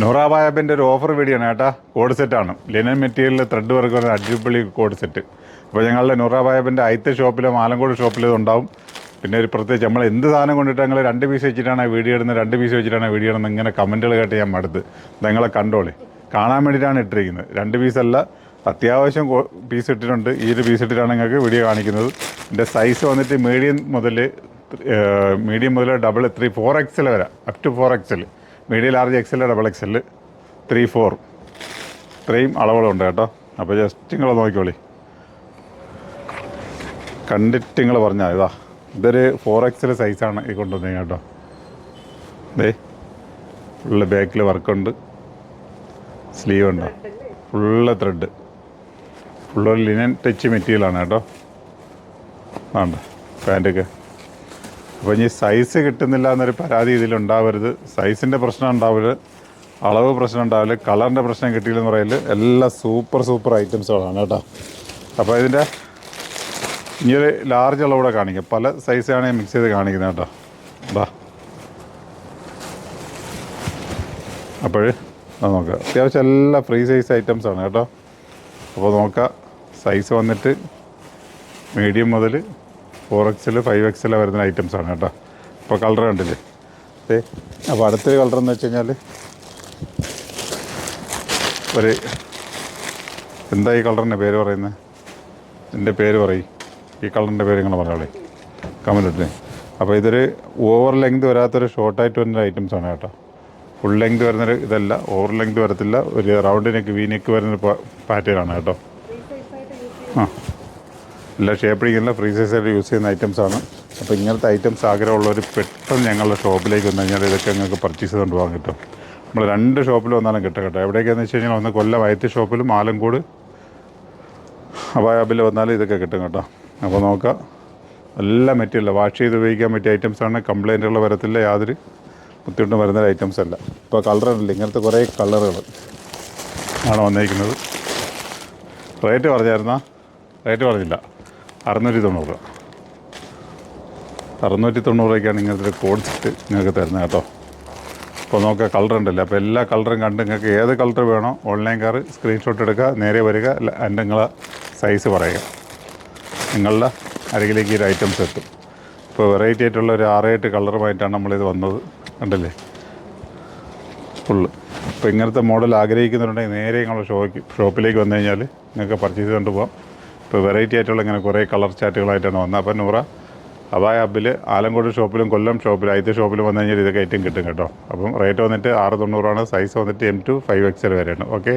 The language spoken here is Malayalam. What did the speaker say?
നൂറാബായബിൻ്റെ ഒരു ഓഫർ വീഡിയോ ആണ് കേട്ടോ. കോഡ് സെറ്റാണ്, ലിനൻ മെറ്റീരിയൽ ത്രെഡ് വർക്ക് ഒരു അടിപൊളി കോഡ് സെറ്റ്. അപ്പോൾ ഞങ്ങളുടെ നൂറാബായബിൻ്റെ ആദ്യത്തെ ഷോപ്പിലും ആലങ്കോട് ഷോപ്പിലും ഇതുണ്ടാവും. പിന്നെ ഒരു പ്രത്യേകിച്ച് നമ്മൾ എന്ത് സാധനം കൊണ്ടിട്ട് ഞങ്ങൾ 2 പീസ് വെച്ചിട്ടാണ് വീഡിയോ ഇടുന്നത്, 2 പീസ് വെച്ചിട്ടാണ് വീഡിയോ ഇടുന്നത്, ഇങ്ങനെ കമൻറ്റുകൾ കേട്ട് ഞാൻ മടുത്ത്. നിങ്ങളെ കണ്ടോളി, കാണാൻ വേണ്ടിയിട്ടാണ് ഇട്ടിരിക്കുന്നത്. 2 പീസല്ല, അത്യാവശ്യം പീസ് ഇട്ടിട്ടുണ്ട്. ഈ ഒരു പീസ് ഇട്ടിട്ടാണ് നിങ്ങൾക്ക് വീഡിയോ കാണിക്കുന്നത്. എൻ്റെ സൈസ് വന്നിട്ട് മീഡിയം മുതൽ ഡബിൾ 3 4XL വരെ, up to 4XL, medium large XL, double XL, 3 4 ഇത്രയും അളവുകളുണ്ട് കേട്ടോ. അപ്പോൾ ജസ്റ്റ് നിങ്ങൾ നോക്കിക്കോളി, കണ്ടിട്ട് നിങ്ങൾ പറഞ്ഞാൽ ഇതാ ഇതൊരു 4XL സൈസാണ് ഈ കൊണ്ടുവന്നത് കേട്ടോ. ഇതേ ഫുള്ള് ബാക്കിൽ വർക്കുണ്ട്, സ്ലീവ് ഉണ്ടോ, ഫുള്ള് ത്രെഡ്, ഫുള്ളൊരു ലിനൻ ടച്ച് മെറ്റീരിയലാണ് കേട്ടോ. ആണ്ട് പാൻറ്റൊക്കെ. അപ്പോൾ ഇനി സൈസ് കിട്ടുന്നില്ല എന്നൊരു പരാതി ഇതിലുണ്ടാവരുത്. സൈസിൻ്റെ പ്രശ്നം ഉണ്ടാവരുത്, അളവ് പ്രശ്നം ഉണ്ടാവില്ല, കളറിൻ്റെ പ്രശ്നം കിട്ടിയില്ലെന്ന് പറയല്. എല്ലാം സൂപ്പർ ഐറ്റംസുകളാണ് കേട്ടോ. അപ്പോൾ ഇതിൻ്റെ ഇനിയൊരു ലാർജ് അളവൂടെ കാണിക്കാം. പല സൈസാണ് മിക്സ് ചെയ്ത് കാണിക്കുന്നത് കേട്ടോ. എന്താ അപ്പോൾ അത് നോക്കാം. അത്യാവശ്യം എല്ലാ ഫ്രീ സൈസ് ഐറ്റംസാണ് കേട്ടോ. അപ്പോൾ നോക്കാം, സൈസ് വന്നിട്ട് മീഡിയം മുതൽ 4XL 5XL വരുന്ന ഐറ്റംസാണ് കേട്ടോ. അപ്പോൾ കളർ കണ്ടില്ലേ. അപ്പോൾ അടുത്തൊരു കളർ എന്ന് വെച്ച് കഴിഞ്ഞാൽ ഒരു എന്താ ഈ കളറിൻ്റെ പേര് പറയുന്നത്, എൻ്റെ പേര് പറയും, ഈ കളറിൻ്റെ പേര് നിങ്ങൾ പറയാളേ കമൻറ്റ് ഇട്ടേ. അപ്പോൾ ഇതൊരു ഓവർ ലെങ്ത് വരാത്തൊരു ഷോർട്ടായിട്ട് വരുന്ന ഐറ്റംസാണ് കേട്ടോ. ഫുൾ ലെങ്ത് വരുന്നൊരു ഇതല്ല, ഓവർ ലെങ്ത് വരത്തില്ല, ഒരു റൗണ്ട് നെക്ക് വി നെക്ക് വരുന്നൊരു പാറ്റേണാണ് കേട്ടോ. ആ എല്ലാ ഷേപ്പിങ്ങില്ല, ഫ്രീ സൈസായിട്ട് യൂസ് ചെയ്യുന്ന ഐറ്റംസാണ്. അപ്പോൾ ഇങ്ങനത്തെ ഐറ്റംസ് ആഗ്രഹമുള്ളവർ പെട്ടെന്ന് ഞങ്ങളുടെ ഷോപ്പിലേക്ക് വന്നു കഴിഞ്ഞാൽ ഇതൊക്കെ നിങ്ങൾക്ക് പർച്ചേസ് ചെയ്തുകൊണ്ട് പോകാൻ കിട്ടും. നമ്മൾ 2 ഷോപ്പിൽ വന്നാലും കിട്ടും കേട്ടോ. എവിടെയൊക്കെയാണെന്ന് വെച്ച് കഴിഞ്ഞാൽ ഒന്ന് കൊല്ലം വയറ്റ് ഷോപ്പിലും ആലങ്കോട് അബായാബിൽ വന്നാലും ഇതൊക്കെ കിട്ടും കേട്ടോ. അപ്പോൾ നോക്കാം, എല്ലാ മെറ്റീരിയൽ വാഷ് ചെയ്ത് ഉപയോഗിക്കാൻ പറ്റിയ ഐറ്റംസാണ്. കംപ്ലൈൻറ്റുകൾ വരത്തില്ല, യാതൊരു ബുദ്ധിമുട്ടും വരുന്ന ഐറ്റംസ് അല്ല. ഇപ്പോൾ കളറുണ്ടല്ലോ, ഇങ്ങനത്തെ കുറേ കളറുകൾ ആണ് വന്നിരിക്കുന്നത്. റേറ്റ് പറഞ്ഞായിരുന്നാ? റേറ്റ് പറഞ്ഞില്ല, 690 രൂപ. 690 രൂപയ്ക്കാണ് ഇങ്ങനത്തെ ഒരു കോഡ് സെറ്റ് നിങ്ങൾക്ക് തരുന്നത് കേട്ടോ. അപ്പോൾ നോക്കുക, കളറുണ്ടല്ലോ. അപ്പോൾ എല്ലാ കളറും കണ്ട് നിങ്ങൾക്ക് ഏത് കളർ വേണോ ഓൺലൈൻകാർ സ്ക്രീൻഷോട്ട് എടുക്കുക, നേരെ വരിക, എൻ്റെ നിങ്ങളെ സൈസ് പറയുക, നിങ്ങളുടെ അരികിലേക്ക് ഈ ഒരു ഐറ്റംസ് എത്തും. ഇപ്പോൾ വെറൈറ്റി ആയിട്ടുള്ള ഒരു 6-8 കളറുമായിട്ടാണ് നമ്മളിത് വന്നത്, കണ്ടില്ലേ ഫുള്ള്. അപ്പോൾ ഇങ്ങനത്തെ മോഡൽ ആഗ്രഹിക്കുന്നുണ്ടെങ്കിൽ നേരെ നിങ്ങളുടെ ഷോപ്പിലേക്ക് വന്നു കഴിഞ്ഞാൽ നിങ്ങൾക്ക് പർച്ചേസ് ചെയ്തുകൊണ്ട് പോകാം. ഇപ്പോൾ വെറൈറ്റി ആയിട്ടുള്ള ഇങ്ങനെ കുറേ കളർ ചാറ്റുകളായിട്ടാണ് വന്നത്. അപ്പോൾ നൂറ അബായാബിൽ ആലങ്കോട് ഷോപ്പിലും കൊല്ലം ഷോപ്പിലും ആദ്യത്തെ ഷോപ്പിലും വന്നു കഴിഞ്ഞാൽ ഇതൊക്കെ ഐറ്റം കിട്ടും കേട്ടോ. അപ്പം റേറ്റ് വന്നിട്ട് 690 ആണ്. സൈസ് വന്നിട്ട് M to 5XL വരെയാണ്. ഓക്കെ.